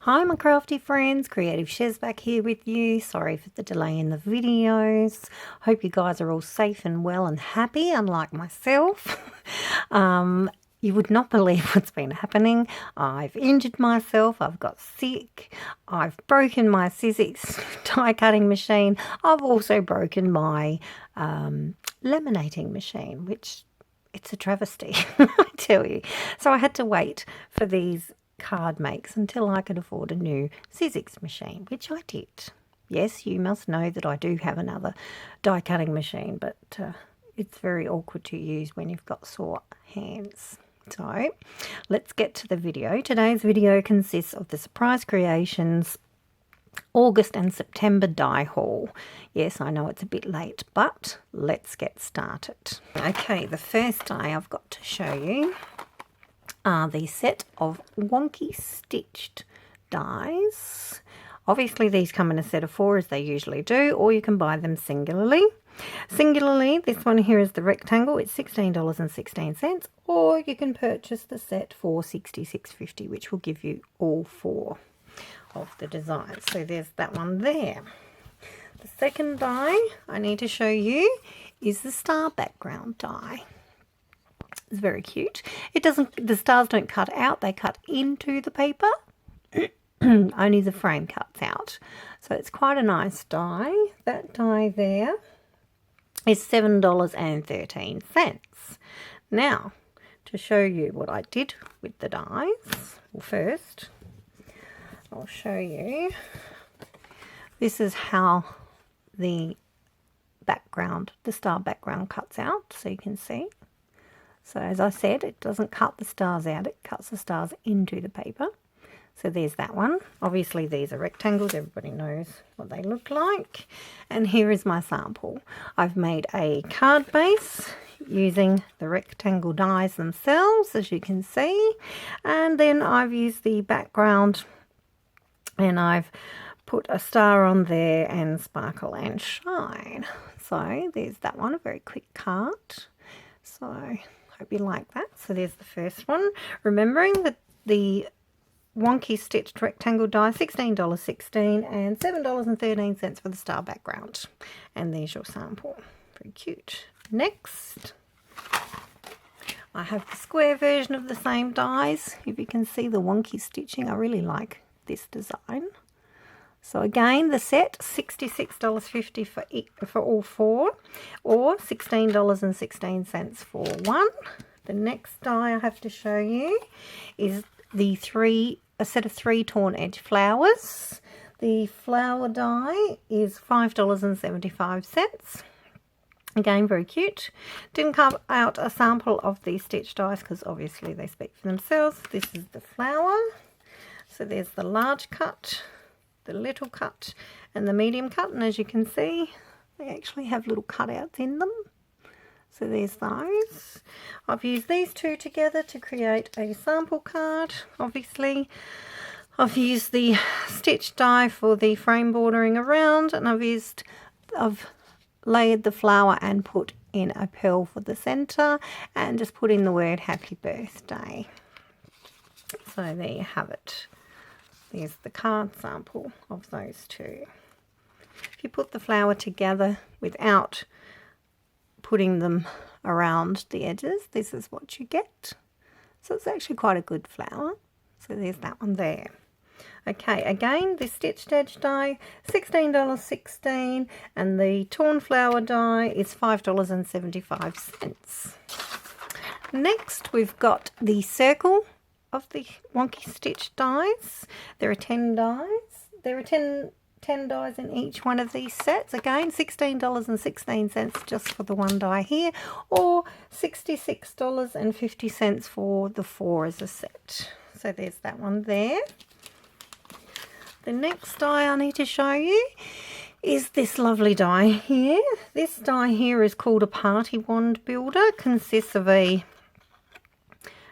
Hi my crafty friends, Creative Chez back here with you. Sorry for the delay in the videos. Hope you guys are all safe and well and happy, unlike myself. You would not believe what's been happening. I've injured myself, I've got sick, I've broken my Sizzix die cutting machine. I've also broken my laminating machine, which it's a travesty, I tell you. So I had to wait for these card makes until I could afford a new Sizzix machine, which I did. Yes, you must know that I do have another die cutting machine, but it's very awkward to use when you've got sore hands. So let's get to the video. Today's video consists of the Surprise Creations August and September die haul. Yes, I know it's a bit late, but let's get started. Okay, the first die I've got to show you are the set of wonky stitched dies. Obviously these come in a set of 4 as they usually do, or you can buy them singularly. Singularly, this one here is the rectangle. It's $16.16, or you can purchase the set for $66.50, which will give you all 4 of the designs. So there's that one there. The second die I need to show you is the star background die. It's very cute. The stars don't cut out, they cut into the paper. Only the frame cuts out. So it's quite a nice die. That die there is $7.13. Now, to show you what I did with the dies, well, first I'll show you. This is how the star background cuts out, so you can see. So as I said, it doesn't cut the stars out, it cuts the stars into the paper. So there's that one. Obviously these are rectangles, everybody knows what they look like. And here is my sample. I've made a card base using the rectangle dies themselves, as you can see. And then I've used the background and I've put a star on there and sparkle and shine. So there's that one, a very quick card. So hope you like that. So there's the first one. Remembering that the wonky stitched rectangle die, $16.16 and $7.13 for the star background. And there's your sample. Very cute. Next, I have the square version of the same dies. If you can see the wonky stitching, I really like this design. So again, the set, $66.50 for all 4, or $16.16 for one. The next die I have to show you is a set of 3 torn edge flowers. The flower die is $5.75. Again, very cute. Didn't come out a sample of the stitch dies because obviously they speak for themselves. This is the flower. So there's the large cut, the little cut and the medium cut, and as you can see they actually have little cutouts in them. So there's those. I've used these 2 together to create a sample card. Obviously I've used the stitch die for the frame bordering around, and I've layered the flower and put in a pearl for the center and just put in the word happy birthday. So there you have it. There's the card sample of those 2. If you put the flower together without putting them around the edges, this is what you get. So it's actually quite a good flower. So there's that one there. Okay, again, the stitched edge die, $16.16, and the torn flower die is $5.75. Next, we've got the circle of the wonky stitch dies. There are 10 dies. There are 10 dies in each one of these sets. Again, $16.16 just for the one die here, or $66.50 for the 4 as a set. So there's that one there. The next die I need to show you is this lovely die here. This die here is called a party wand builder. Consists of an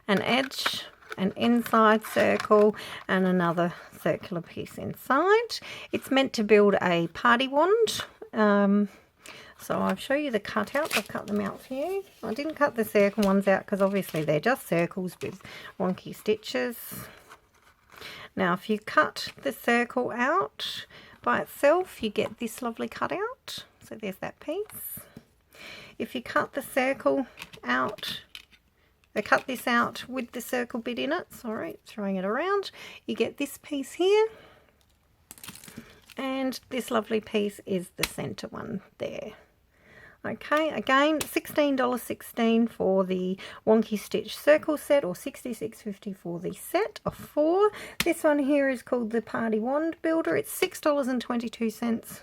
edge, an inside circle and another circular piece inside. It's meant to build a party wand. So I'll show you the cutouts. I've cut them out for you. I didn't cut the circle ones out because obviously they're just circles with wonky stitches. Now if you cut the circle out by itself, you get this lovely cutout. So there's that piece. If you cut the circle out, cut this out with the circle bit in it, sorry, throwing it around, you get this piece here. And this lovely piece is the center one there. Okay, again, $16.16 for the wonky stitch circle set, or $66.50 for the set of 4. This one here is called the Party Wand Builder. It's $6.22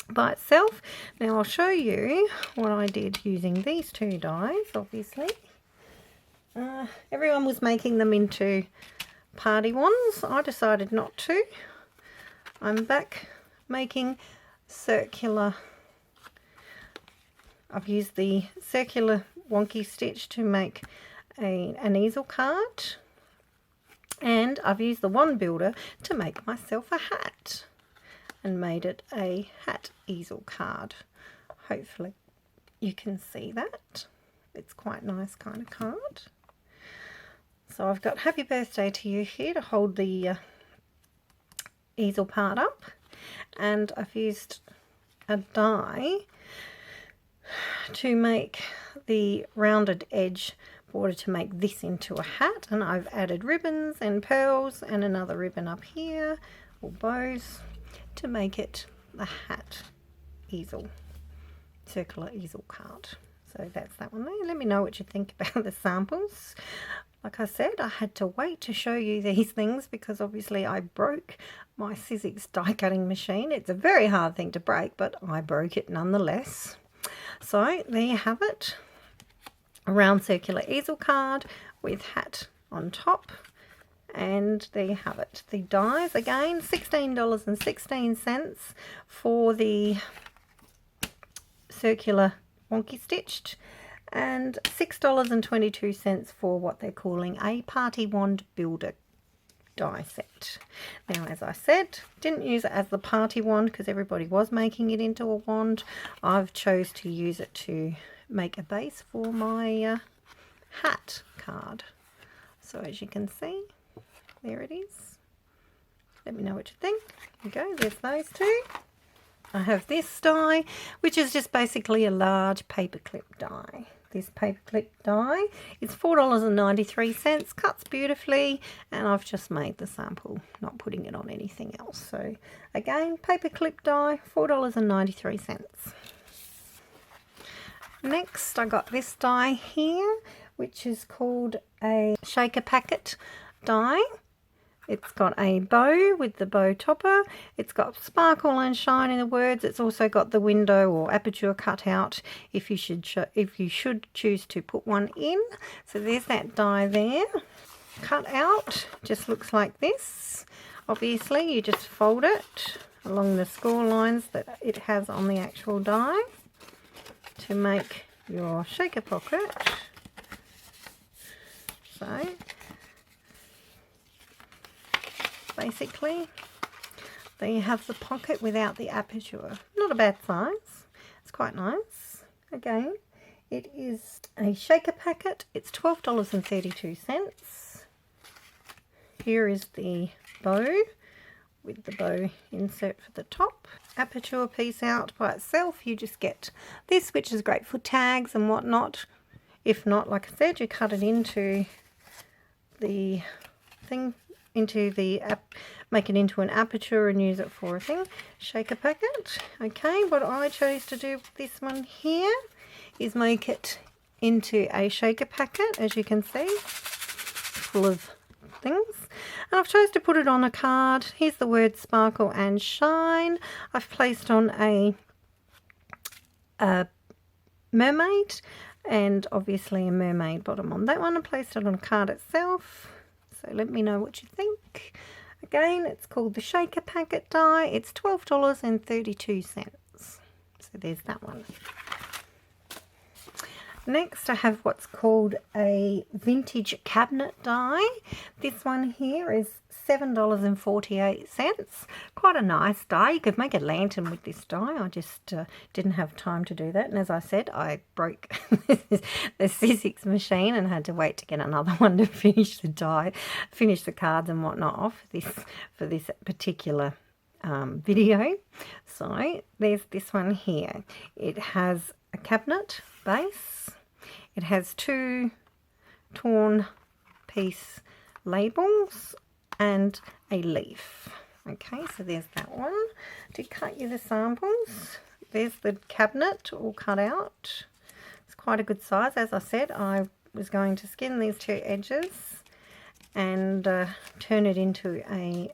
by itself. Now I'll show you what I did using these 2 dies, obviously. Everyone was making them into party wands. I decided not to. I'm back making circular. I've used the circular wonky stitch to make an easel card, and I've used the wand builder to make myself a hat and made it a hat easel card. Hopefully you can see that. It's quite a nice kind of card. So I've got happy birthday to you here to hold the easel part up, and I've used a die to make the rounded edge border to make this into a hat, and I've added ribbons and pearls and another ribbon up here, or bows, to make it a hat easel, circular easel card. So that's that one there. Let me know what you think about the samples. Like I said, I had to wait to show you these things because obviously I broke my Sizzix die cutting machine. It's a very hard thing to break, but I broke it nonetheless. So there you have it, a round circular easel card with hat on top, and there you have it. The dies, again, $16.16 for the circular wonky stitched, and $6.22 for what they're calling a Party Wand Builder die set. Now, as I said, didn't use it as the party wand because everybody was making it into a wand. I've chose to use it to make a base for my hat card. So as you can see, there it is. Let me know what you think. There you go, there's those 2. I have this die, which is just basically a large paperclip die. This paperclip die is $4.93, cuts beautifully, and I've just made the sample, not putting it on anything else. So again, paperclip die, $4.93. Next, I got this die here, which is called a shaker packet die. It's got a bow with the bow topper. It's got sparkle and shine in the words. It's also got the window or aperture cut out if you should choose to put one in. So there's that die there. Cut out just looks like this. Obviously, you just fold it along the score lines that it has on the actual die to make your shaker pocket. So basically, there you have the pocket without the aperture. Not a bad size. It's quite nice. Again, it is a shaker packet. It's $12.32. Here is the bow with the bow insert for the top. Aperture piece out by itself. You just get this, which is great for tags and whatnot. If not, like I said, you cut it into the thing, make it into an aperture and use it for a thing. Shaker packet. Okay, what I chose to do with this one here is make it into a shaker packet, as you can see, full of things. And I've chose to put it on a card. Here's the word sparkle and shine. I've placed on a mermaid, and obviously a mermaid bottom on that one. I placed it on a card itself. So let me know what you think. Again, it's called the shaker packet die. It's $12.32. So there's that one. Next, I have what's called a vintage cabinet die. This one here is $7.48. Quite a nice die. You could make a lantern with this die. I just didn't have time to do that. And as I said, I broke the Sizzix machine and had to wait to get another one to finish the die, finish the cards and whatnot off for this particular video. So there's this one here. It has a cabinet base. It has two torn piece labels and a leaf. Okay, so there's that one. To cut you the samples, there's the cabinet all cut out. It's quite a good size. As I said, I was going to skin these two edges and turn it into a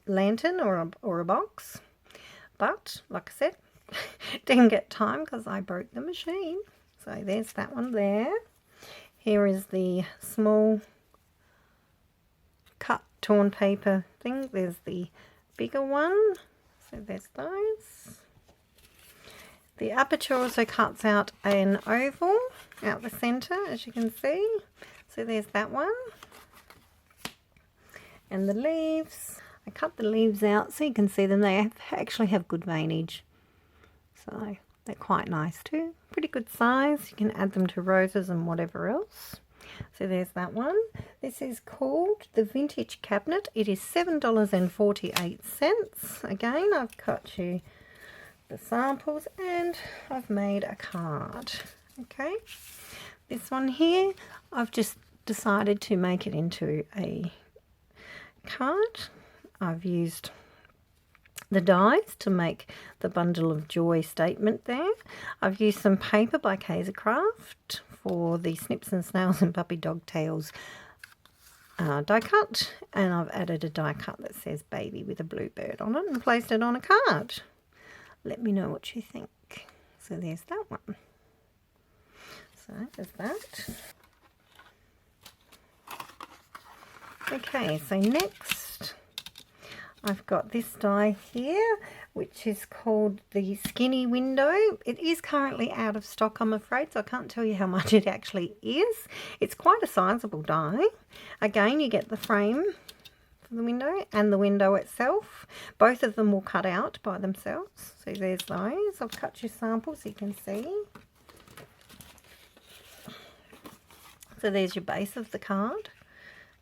lantern or a box, but like I said, didn't get time because I broke the machine. So there's that one there. Here is the small cut torn paper thing. There's the bigger one. So there's those. The aperture also cuts out an oval out the center, as you can see. So there's that one. And the leaves, I cut the leaves out so you can see them. They actually have good veinage. So they're quite nice too. Pretty good size. You can add them to roses and whatever else. So there's that one. This is called the Vintage Cabinet. It is $7.48. Again, I've cut you the samples and I've made a card. Okay. This one here, I've just decided to make it into a card. I've used the dies to make the bundle of joy statement there. I've used some paper by Kaisercraft for the Snips and Snails and Puppy Dog Tails die cut, and I've added a die cut that says baby with a blue bird on it and placed it on a card. Let me know what you think. So there's that one. So there's that. Okay, so next I've got this die here, which is called the Skinny Window. It is currently out of stock, I'm afraid, so I can't tell you how much it actually is. It's quite a sizable die. Again, you get the frame for the window and the window itself. Both of them will cut out by themselves. So there's those. I've cut you samples so you can see. So there's your base of the card,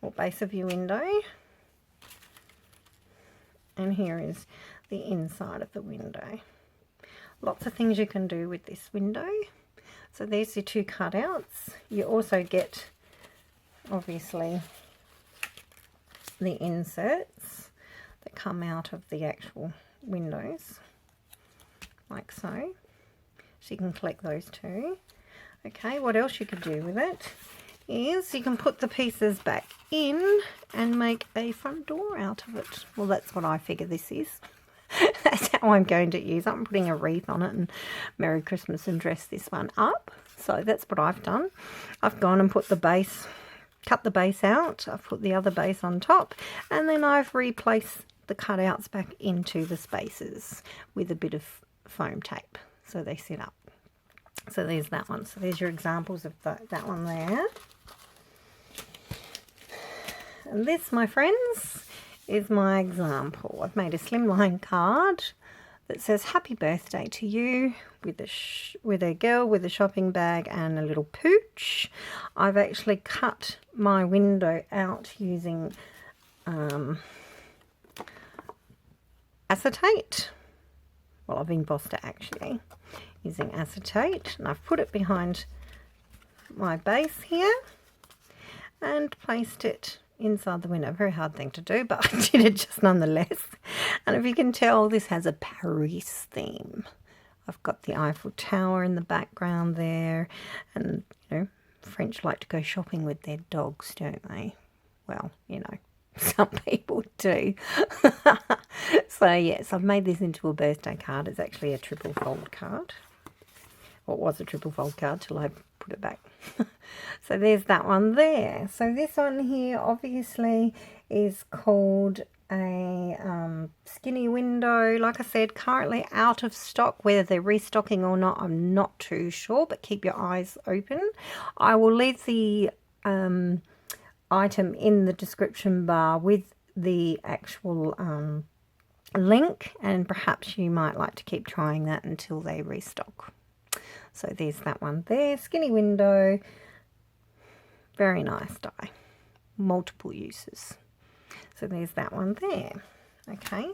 or base of your window. And here is the inside of the window. Lots of things you can do with this window. So there's your two cutouts. You also get, obviously, the inserts that come out of the actual windows, like so. So you can collect those too. Okay, what else you could do with it is you can put the pieces back in and make a front door out of it. Well, that's what I figure this is. That's how I'm going to use it. I'm putting a wreath on it and Merry Christmas and dress this one up. So that's what I've done. I've gone and put the base, cut the base out. I've put the other base on top, and then I've replaced the cutouts back into the spaces with a bit of foam tape so they sit up. So there's that one. So there's your examples of that one there. And this, my friends, is my example. I've made a slimline card that says happy birthday to you with a girl with a shopping bag and a little pooch. I've actually cut my window out using acetate. Well, I've embossed it actually using acetate, and I've put it behind my base here and placed it inside the window. Very hard thing to do, but I did it just nonetheless. And if you can tell, this has a Paris theme. I've got the Eiffel Tower in the background there, and you know, French like to go shopping with their dogs, don't they? Well, you know, some people do. So yes, I've made this into a birthday card. It's actually a triple fold card. Well, it was a triple fold card till I put it back. So there's that one there. So this one here obviously is called a skinny window. Like I said, currently out of stock. Whether they're restocking or not, I'm not too sure, but keep your eyes open. I will leave the item in the description bar with the actual link, and perhaps you might like to keep trying that until they restock. So there's that one there, skinny window, very nice die, multiple uses. So there's that one there. Okay.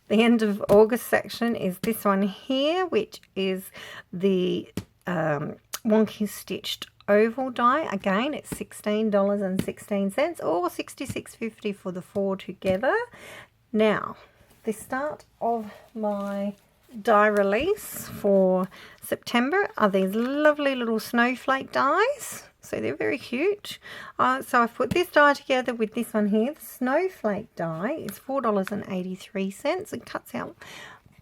The end of August section is this one here, which is the wonky stitched oval die. Again, it's $16.16 or $66.50 for the 4 together. Now, the start of my die release for September are these lovely little snowflake dies. So they're very cute. So I've put this die together with this one here. The snowflake die is $4.83. It cuts out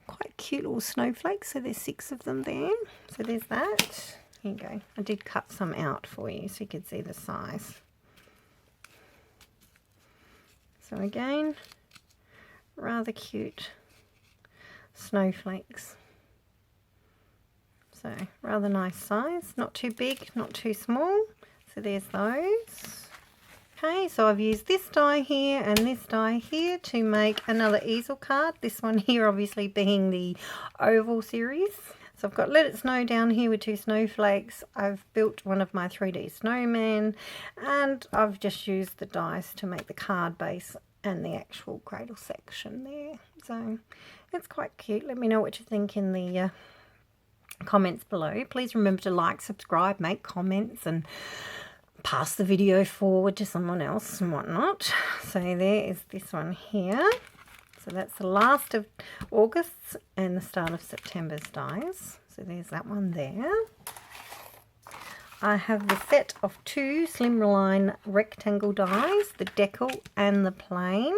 quite cute little snowflakes. So there's 6 of them there. So there's that. Here you go. I did cut some out for you so you could see the size. So again, rather cute snowflakes. So rather nice size, not too big, not too small. So there's those. Okay, so I've used this die here and this die here to make another easel card. This one here obviously being the oval series. So I've got Let It Snow down here with 2 snowflakes. I've built one of my 3D snowman, and I've just used the dies to make the card base and the actual cradle section there. So it's quite cute. Let me know what you think in the comments below. Please remember to like, subscribe, make comments, and pass the video forward to someone else and whatnot. So there is this one here. So that's the last of August's and the start of September's dies. So there's that one there. I have the set of 2 slimline rectangle dies, the decal and the plain.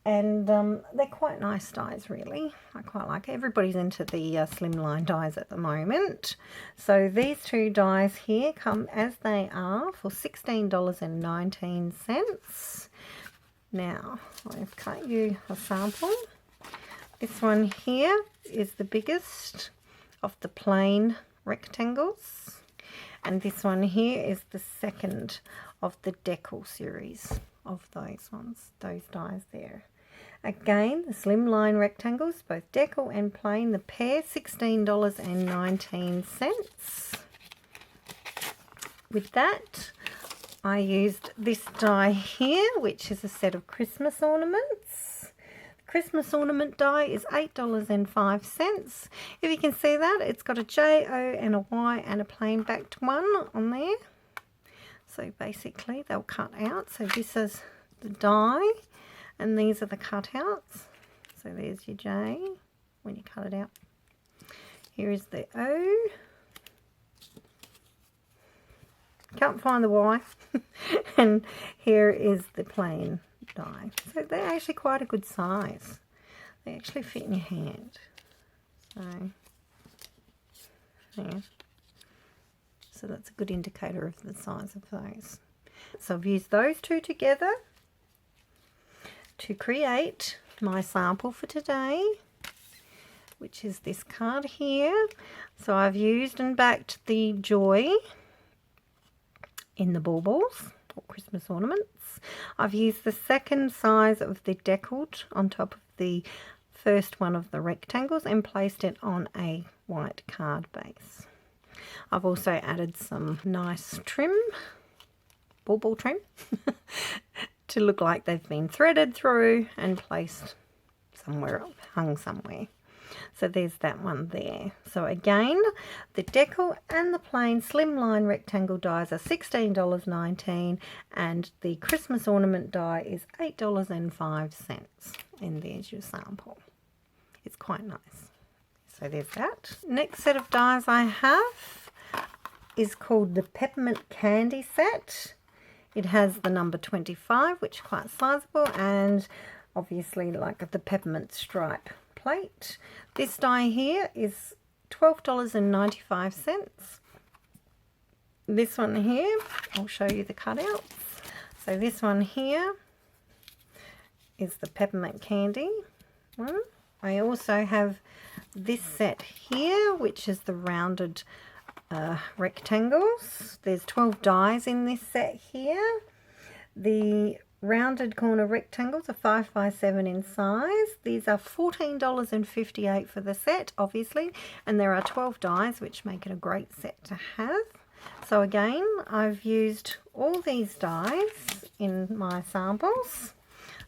And they're quite nice dies, really. I quite like it. Everybody's into the slimline dies at the moment. So these 2 dies here come as they are for $16.19. Now, I've cut you a sample. This one here is the biggest of the plain rectangles. And this one here is the second of the decal series of those ones, those dies there. Again, the slimline rectangles, both decal and plain, the pair, $16.19. With that, I used this die here, which is a set of Christmas ornaments. The Christmas ornament die is $8.05. If you can see that, it's got a J, O and a Y and a plain backed one on there. So basically they'll cut out. So this is the die and these are the cutouts. So there's your J when you cut it out. Here is the O. Can't find the Y. And here is the plain die. So they're actually quite a good size. They actually fit in your hand. So, yeah. So that's a good indicator of the size of those. So I've used those 2 together to create my sample for today, which is this card here. So I've used and backed the Joy in the baubles or Christmas ornaments. I've used the second size of the deckled on top of the first one of the rectangles and placed it on a white card base. I've also added some nice trim, bauble trim, to look like they've been threaded through and placed somewhere, hung somewhere. So there's that one there. So again, the decal and the plain slimline rectangle dies are $16.19 and the Christmas ornament die is $8.05. And there's your sample. It's quite nice. So there's that. Next set of dies I have is called the Peppermint Candy Set. It has the number 25, which is quite sizable, and obviously like the peppermint stripe plate. This die here is $12.95. This one here, I'll show you the cutouts. So this one here is the peppermint candy one. I also have this set here, which is the rounded rectangles. There's 12 dies in this set here. The rounded corner rectangles are 5 by 7 in size. These are $14.58 for the set, obviously, and there are 12 dies, which make it a great set to have. So again, I've used all these dies in my samples.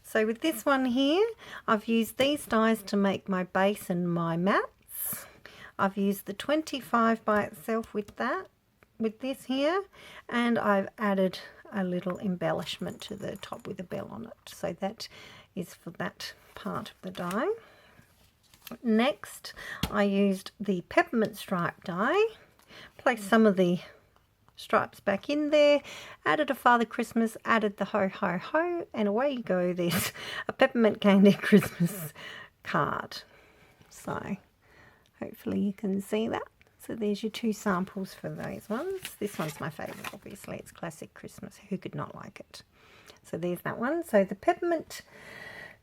So with this one here, I've used these dies to make my base and my mats. I've used the 25 by itself with this here, and I've added a little embellishment to the top with a bell on it. So that is for that part of the die. Next, I used the peppermint stripe die. Placed some of the stripes back in there, added a Father Christmas, added the ho ho ho, and away you go. There's a peppermint candy Christmas card. So hopefully you can see that. So there's your two samples for those ones. This one's my favourite, obviously. It's classic Christmas. Who could not like it? So there's that one. So the peppermint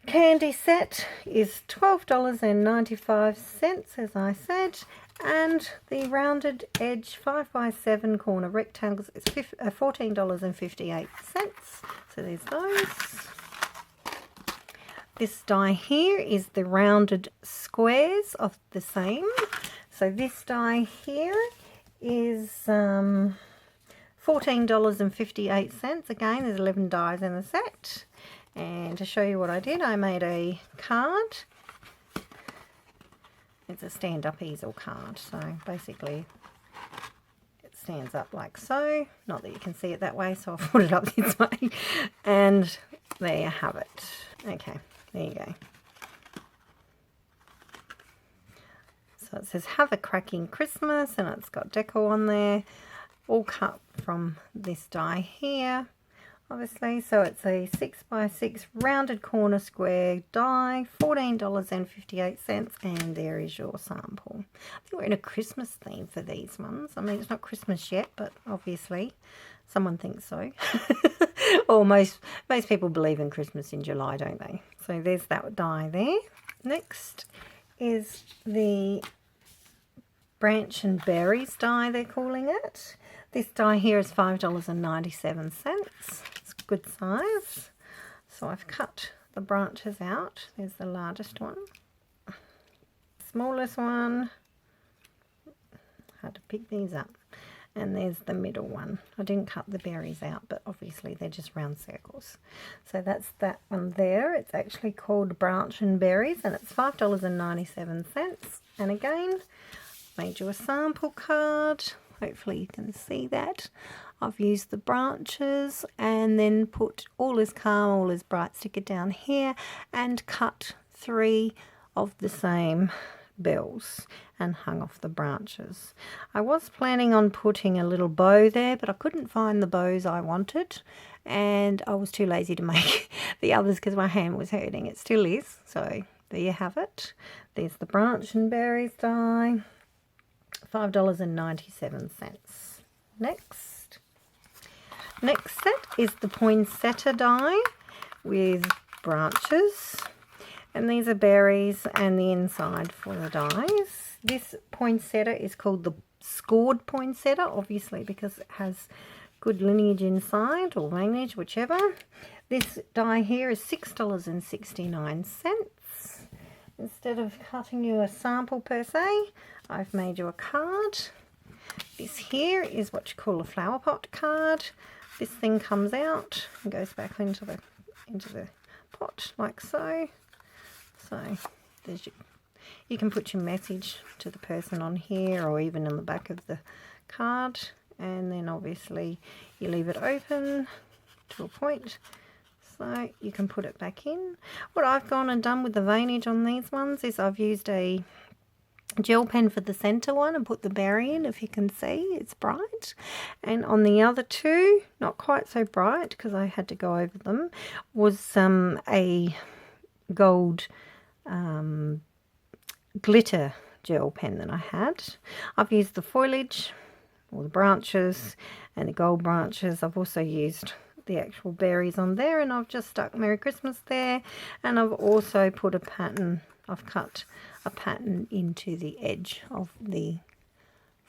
candy set is $12.95, as I said. And the rounded edge 5 by 7 corner rectangles is $14.58. So there's those. This die here is the rounded squares of the same. So this die here is $14.58. Again, there's 11 dies in the set. And to show you what I did, I made a card. It's a stand-up easel card, so basically it stands up like so. Not that you can see it that way, so I'll put it up this way. And there you have it. Okay, there you go. So it says, have a cracking Christmas, and it's got deco on there, all cut from this die here, obviously. So it's a 6 by 6 rounded corner square die, $14.58, and there is your sample. I think we're in a Christmas theme for these ones. I mean, it's not Christmas yet, but obviously someone thinks so. Or most people believe in Christmas in July, don't they? So there's that die there. Next is the branch and berries die, they're calling it. This die here is $5.97. It's a good size. So I've cut the branches out. There's the largest one. Smallest one. Hard to pick these up. And there's the middle one. I didn't cut the berries out, but obviously they're just round circles. So that's that one there. It's actually called branch and berries, and it's $5.97. And again, made you a sample card. Hopefully you can see that. I've used the branches and then put all is calm, all is bright sticker down here and cut 3 of the same bells and hung off the branches. I was planning on putting a little bow there, but I couldn't find the bows I wanted, and I was too lazy to make the others because my hand was hurting. It still is. So there you have it. There's the branch and berries die. $5.97. Next set is the poinsettia die with branches, and these are berries and the inside for the dies. This poinsettia is called the scored poinsettia, obviously because it has good lineage inside, or lineage, whichever. This die here is $6.69. Instead of cutting you a sample per se, I've made you a card. This here is what you call a flower pot card. This thing comes out and goes back into the pot like so. So there's you can put your message to the person on here, or even in the back of the card, and then obviously you leave it open to a point. So you can put it back in. What I've gone and done with the veinage on these ones is I've used a gel pen for the center one and put the berry in. If you can see, it's bright. And on the other two, not quite so bright because I had to go over them, was a gold glitter gel pen that I had. I've used the foliage, or the branches, and the gold branches. I've also used the actual berries on there, and I've just stuck Merry Christmas there, and I've also put a pattern, I've cut a pattern into the edge of the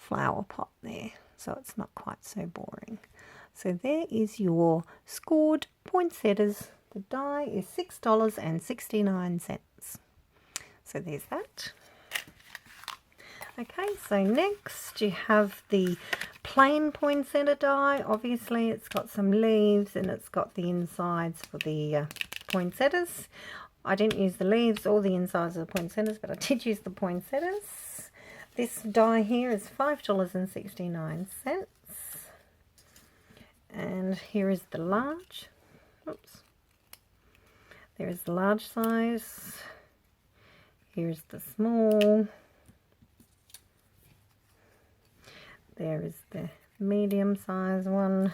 flower pot there, so it's not quite so boring. So there is your scored poinsettias. The die is $6.69. So there's that. Okay, so next you have the plain poinsettia die. Obviously it's got some leaves and it's got the insides for the poinsettias. I didn't use the leaves or the insides of the poinsettias, but I did use the poinsettias. This die here is $5.69. And here is the large. Oops. There is the large size. Here's the small. There is the medium size one.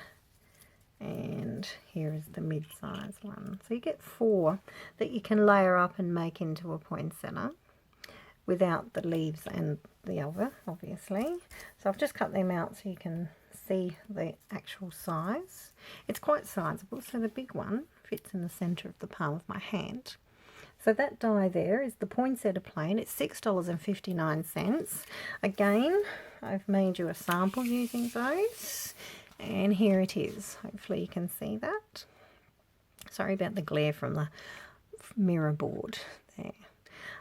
And here is the mid-size one. So you get 4 that you can layer up and make into a poinsettia without the leaves and the other, obviously. So I've just cut them out so you can see the actual size. It's quite sizable, so the big one fits in the centre of the palm of my hand. So that die there is the poinsettia plain. It's $6.59. Again, I've made you a sample using those, and here it is. Hopefully you can see that. Sorry about the glare from the mirror board there.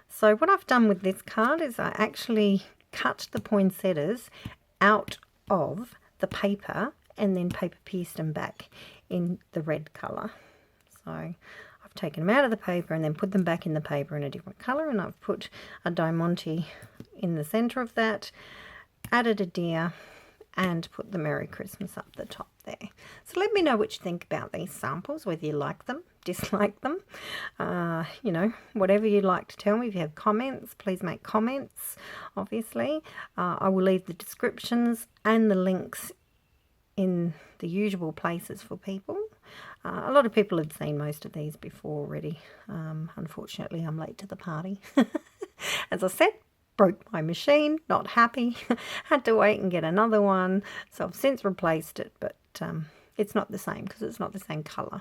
So what I've done with this card is I actually cut the poinsettias out of the paper and then paper pieced them back in the red colour. So I've taken them out of the paper and then put them back in the paper in a different colour, and I've put a diamante in the centre of that, added a deer, and put the Merry Christmas up the top there. So let me know what you think about these samples, whether you like them, dislike them, you know, whatever you'd like to tell me. If you have comments, please make comments, obviously. I will leave the descriptions and the links in the usual places for people. A lot of people had seen most of these before already. Unfortunately, I'm late to the party. As I said, broke my machine, not happy, had to wait and get another one, so I've since replaced it, but it's not the same because it's not the same colour.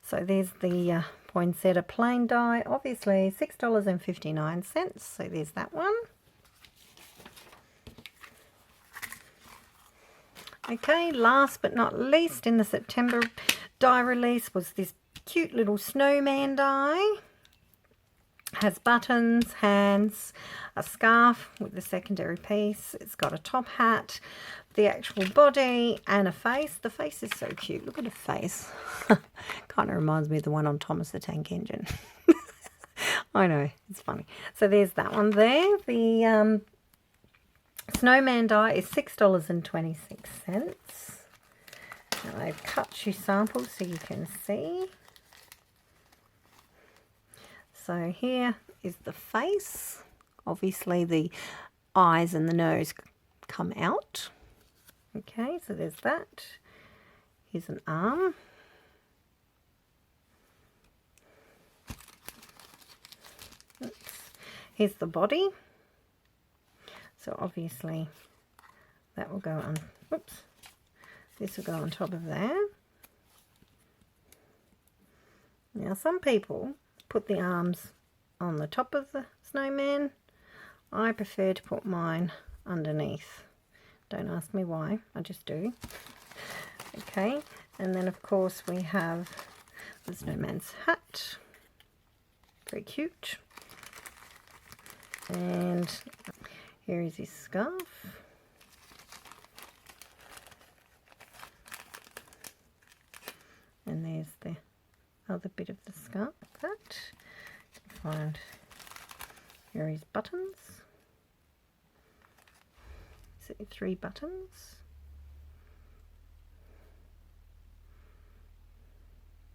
So there's the poinsettia plain die, obviously $6.59, so there's that one. Okay, last but not least in the September die release was this cute little snowman die. Has buttons, hands, a scarf with the secondary piece. It's got a top hat, the actual body, and a face. The face is so cute. Look at the face. Kind of reminds me of the one on Thomas the Tank Engine. I know, it's funny. So there's that one there. The snowman die is $6.26. And I've cut you samples so you can see. So here is the face. Obviously the eyes and the nose come out. Okay, so there's that. Here's an arm. Oops. Here's the body. So obviously that will go on, whoops, this will go on top of that. Now some people put the arms on the top of the snowman. I prefer to put mine underneath. Don't ask me why, I just do. Okay, and then of course we have the snowman's hat. Very cute. And here is his scarf. And there's the other bit of the scarf, like that. You can find here are his buttons. So 3 buttons.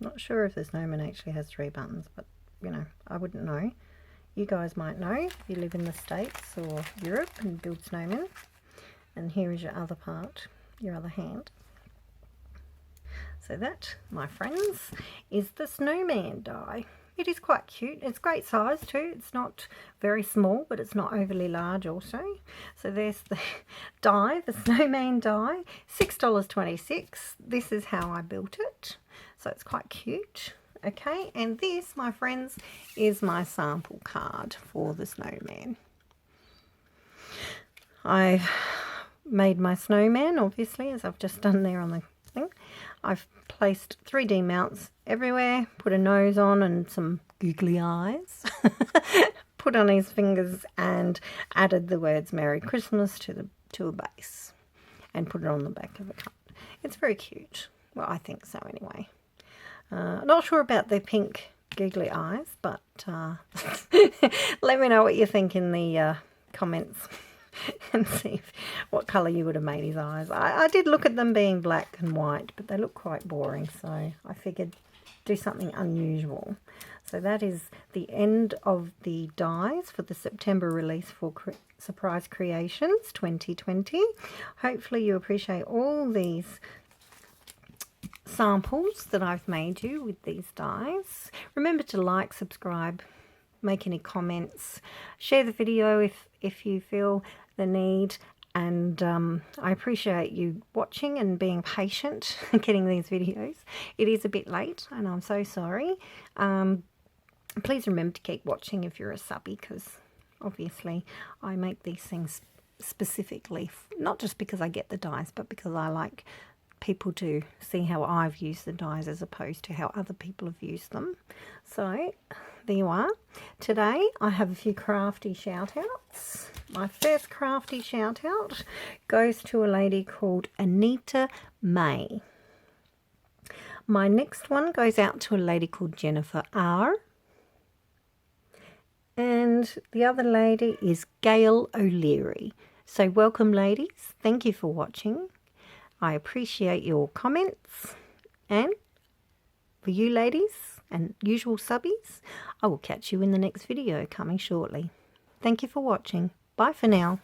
Not sure if the snowman actually has 3 buttons, but you know, I wouldn't know. You guys might know if you live in the States or Europe and build snowmen. And here is your other part, your other hand. So that, my friends, is the snowman die. It is quite cute. It's great size too. It's not very small, but it's not overly large also. So there's the die, the snowman die, $6.26. This is how I built it. So it's quite cute. Okay, and this, my friends, is my sample card for the snowman. I've made my snowman, obviously, as I've just done there on the thing. I've placed 3D mounts everywhere, put a nose on and some googly eyes, put on his fingers and added the words Merry Christmas to a base and put it on the back of a cup. It's very cute. Well, I think so anyway. Not sure about the pink googly eyes, but let me know what you think in the comments and see what colour you would have made his eyes. I did look at them being black and white, but they look quite boring, so I figured do something unusual. So that is the end of the dies for the September release for Surprise Creations 2020. Hopefully you appreciate all these samples that I've made you with these dies. Remember to like, subscribe, make any comments, share the video if you feel the need, and I appreciate you watching and being patient and getting these videos. It is a bit late and I'm so sorry. Please remember to keep watching if you're a subby, because obviously I make these things specifically, not just because I get the dies, but because I like people to see how I've used the dies as opposed to how other people have used them. So there you are. Today I have a few crafty shout outs. My first crafty shout out goes to a lady called Anita May. My next one goes out to a lady called Jennifer R. And the other lady is Gail O'Leary. So welcome, ladies. Thank you for watching. I appreciate your comments, and for you ladies and usual subbies, I will catch you in the next video coming shortly. Thank you for watching. Bye for now.